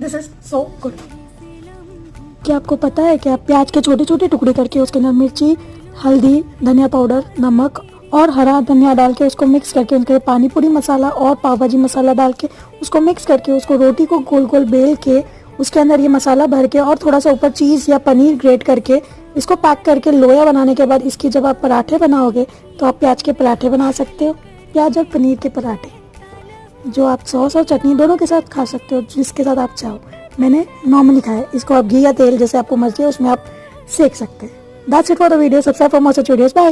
This is so good. क्या आपको पता है कि आप प्याज के छोटे छोटे टुकड़े करके उसके अंदर मिर्ची, हल्दी, धनिया पाउडर, नमक और हरा धनिया डाल के उसको मिक्स करके उनके पानी पूरी मसाला और पाव भाजी मसाला डाल के उसको मिक्स करके उसको रोटी को गोल गोल बेल के उसके अंदर ये मसाला भर के और थोड़ा सा ऊपर चीज़ या पनीर ग्रेट करके इसको पैक करके लोया बनाने के बाद इसकी जब आप पराठे बनाओगे तो आप प्याज के पराठे बना सकते हो, प्याज और पनीर के पराठे, जो आप सॉस और चटनी दोनों के साथ खा सकते हो, जिसके साथ आप चाहो। मैंने नॉर्मली खाया, इसको आप घी या तेल जैसे आपको मर्जी है उसमें आप सेक सकते हैं। That's it for the video. Subscribe for more such videos. Bye.